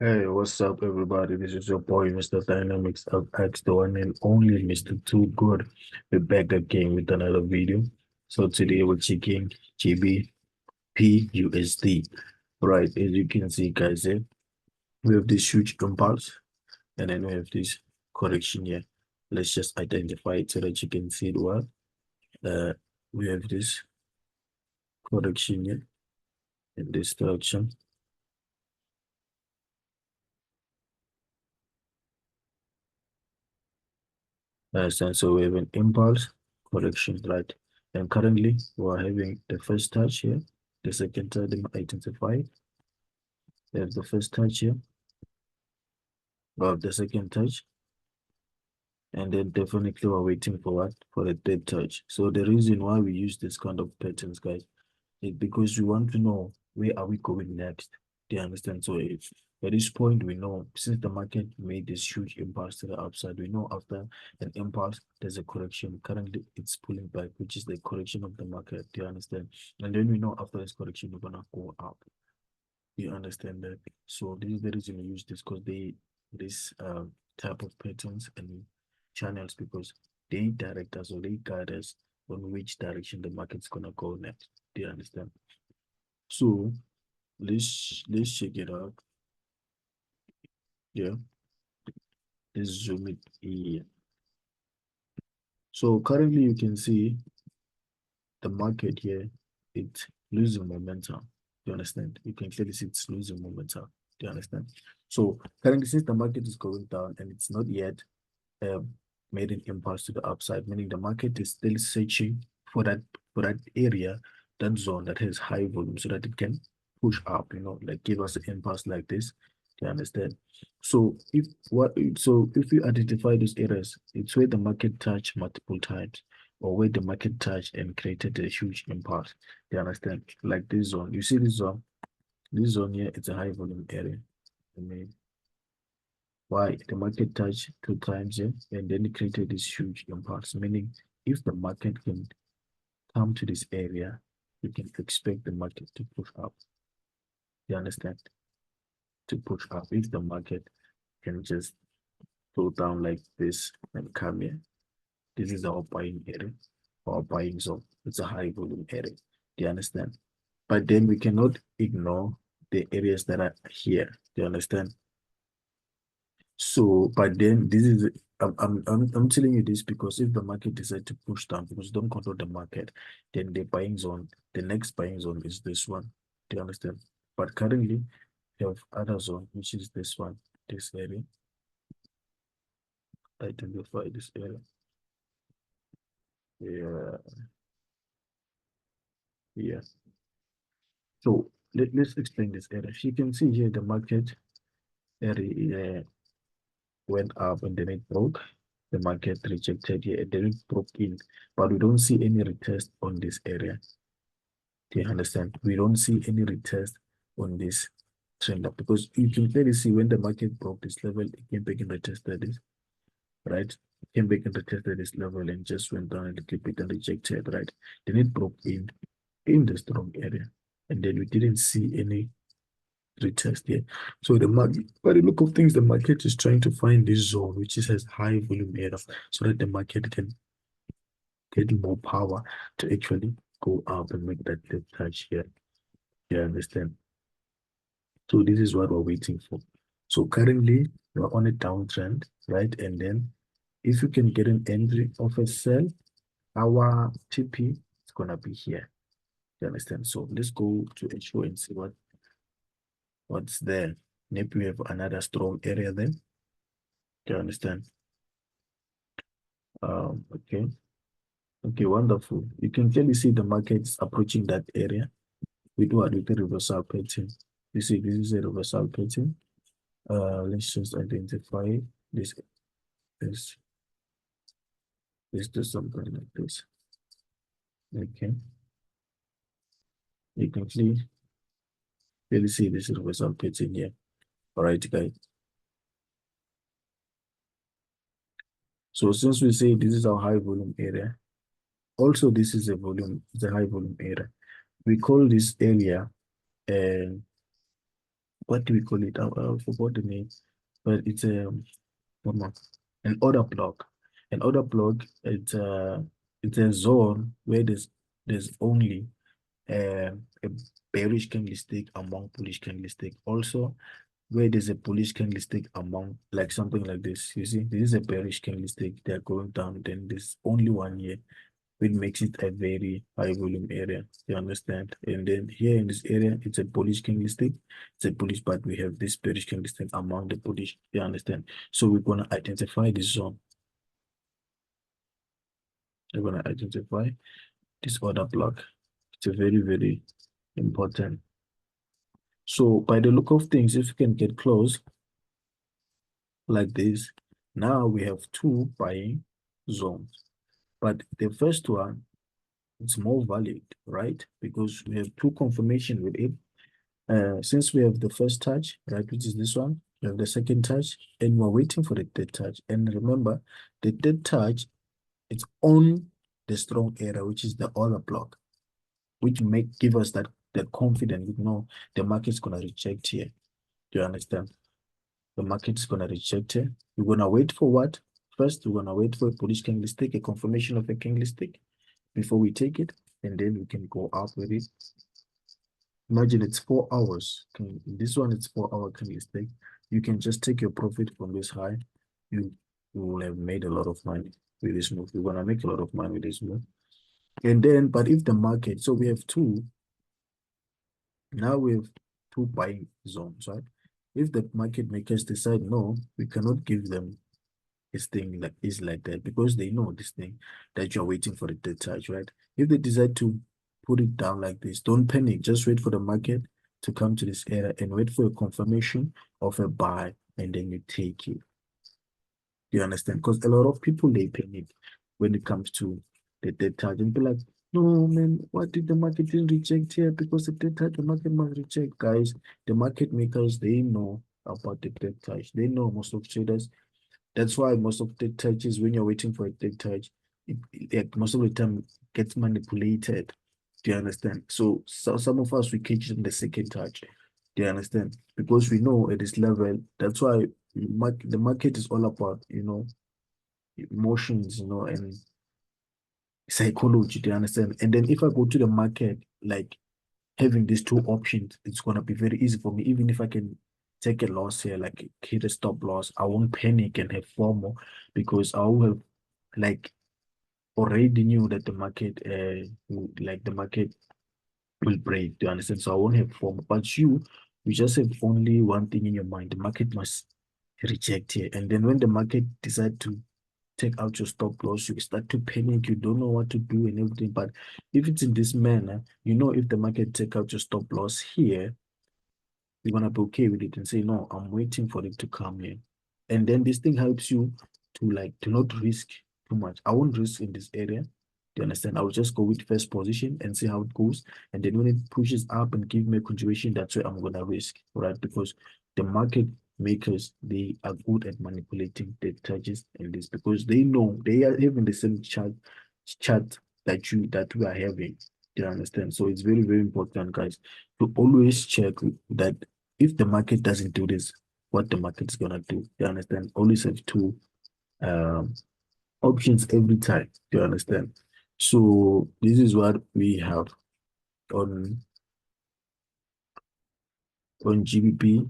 Hey, what's up, everybody? This is your boy, Mr. Dynamics of X, the one and only Mr. Too Good. We're back again with another video. So today we're checking GBPUSD. Right, as you can see, guys, here we have this huge impulse, and then we have this correction here. Let's just identify it so that you can see it well. We have this correction here in this direction. And so we have an impulse correction, right? And currently we're having the first touch here, the second touch identified. We have the first touch here, the second touch, and then definitely we're waiting for what? For the third touch. So the reason why we use this kind of patterns, guys, is because we want to know where are we going next. Do you understand? So if at this point we know since the market made this huge impulse to the upside, we know after an impulse there's a correction. Currently it's pulling back, which is the correction of the market. Do you understand? And then we know after this correction we're gonna go up. You understand that? So this is the reason we use this because this type of patterns and channels because they direct us or they guide us on which direction the market's gonna go next. Do you understand? So let's check it out. Yeah, let's zoom it in. So currently you can see the market here, it's losing momentum. Do you understand? You can clearly see it's losing momentum. Do you understand? So currently since the market is going down and it's not yet um, made an impulse to the upside, meaning the market is still searching for that area, that zone that has high volume so that it can push up, like give us an impulse like this. Do you understand? So if you identify those areas, it's where the market touched multiple times or where the market touched and created a huge impulse. Do you understand? Like this zone. You see this zone here, it's a high volume area. I mean, why the market touched two times here and then it created this huge impulse, meaning if the market can come to this area, you can expect the market to push up. You understand? To push up. If the market can just go down like this and come here, this is our buying area, our buying zone. It's a high volume area. Do you understand? But then we cannot ignore the areas that are here. Do you understand? So, but then this is I'm telling you this because if the market decides to push down, because you don't control the market, then the next buying zone is this one. Do you understand? But currently, you have other zone, which is this one, this area. Identify this area. Yeah, yeah. So let's explain this area. You can see here the market area went up and then it broke. The market rejected here and then it broke in, but we don't see any retest on this area. Do you understand? We don't see any retest on this trend up because you can clearly see when the market broke this level, it came back and retested this, right? It came back and retested this level and just went down a little bit and rejected, right? Then it broke in the strong area, and then we didn't see any retest here. So the market, by the look of things, the market is trying to find this zone which has high volume area so that the market can get more power to actually go up and make that left touch here. You understand? So this is what we're waiting for. So currently we're on a downtrend, right? And then if you can get an entry of a sell, our TP is gonna be here. You understand? So let's go to HO and see what's there. Maybe we have another strong area then. Do you understand? Okay. Okay, wonderful. You can clearly see the market is approaching that area with what? With the reversal pattern. You see, this is a reversal pattern. Let's just identify this. This let's do something like this. Okay. You can clearly see this reversal pattern here. All right, guys. So since we say this is our high volume area, also this is it's a high volume area. We call this area what do we call it? I forgot the name, but it's a one more, an order block. An order block, it's a zone where there's only a bearish candlestick among bullish candlestick. Also, where there's a bullish candlestick among, like something like this. You see, this is a bearish candlestick. They're going down. Then there's only one here, which makes it a very high volume area. You understand? And then here in this area, it's a bullish candlestick. It's a bullish, but we have this bearish candlestick among the bullish. You understand? So we're gonna identify this zone. We're gonna identify this order block. It's a very, very important. So by the look of things, if you can get close like this, now we have two buying zones. But the first one, it's more valid, right? Because we have two confirmation with it. Since we have the first touch, right, which is this one, we have the second touch, and we're waiting for the third touch. And remember, the third touch, it's on the strong area, which is the order block, which give us that confidence. We know the market's gonna reject here. Do you understand? The market's gonna reject here. We're gonna wait for what? First, we're gonna wait for a bullish candlestick, a confirmation of a candlestick before we take it, and then we can go up with it. Imagine it's 4 hours. This one it's 4 hour candlestick. You can just take your profit from this high. You will have made a lot of money with this move. You're gonna make a lot of money with this move. And then, but if the market, so we have two, now we have two buying zones, right? If the market makers decide no, we cannot give them this thing like is like that, because they know this thing that you're waiting for the third touch, right? If they decide to put it down like this, don't panic. Just wait for the market to come to this area and wait for a confirmation of a buy, and then you take it. You understand? Because a lot of people, they panic when it comes to the third touch and be like, no, man, what did the market didn't reject here? Because the third touch, the market must reject. Guys, the market makers, they know about the third touch. They know, most of traders. That's why most of the touches, when you're waiting for a dead touch, like most of the time gets manipulated. Do you understand? So some of us, we catch it in the second touch. Do you understand? Because we know at this level, that's why the market is all about, emotions, and psychology. Do you understand? And then if I go to the market, like having these two options, it's gonna be very easy for me. Even if I can take a loss here, like hit a stop loss, I won't panic and have FOMO, because I will have like already knew that the market, like the market will break. Do you understand? So I won't have FOMO. But you just have only one thing in your mind: the market must reject here. And then when the market decide to take out your stop loss, you start to panic, you don't know what to do and everything. But if it's in this manner, if the market take out your stop loss here, you're gonna be okay with it and say, no, I'm waiting for it to come here. And then this thing helps you to not risk too much. I won't risk in this area. Do you understand? I will just go with first position and see how it goes. And then when it pushes up and give me a continuation, that's where I'm gonna risk, right? Because the market makers, they are good at manipulating the touches and this, because they know they are having the same chart that we are having. Do you understand? So it's very, very important, guys, to always check that if the market doesn't do this, what the market is gonna do. You understand? Always have two options every time. You understand? So this is what we have on GBP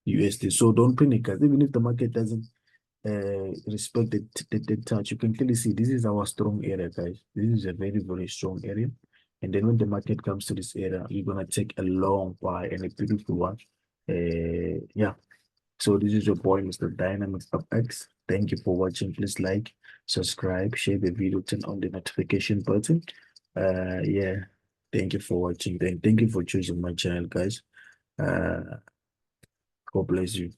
USD. So don't panic, guys. Even if the market doesn't respect the touch, you can clearly see this is our strong area, guys. This is a very, very strong area. And then when the market comes to this area, you're gonna take a long buy and a beautiful one. Yeah. So this is your boy, Mr. Dynamics of X. Thank you for watching. Please like, subscribe, share the video, turn on the notification button. Yeah. Thank you for watching. Thank you for choosing my channel, guys. God bless you.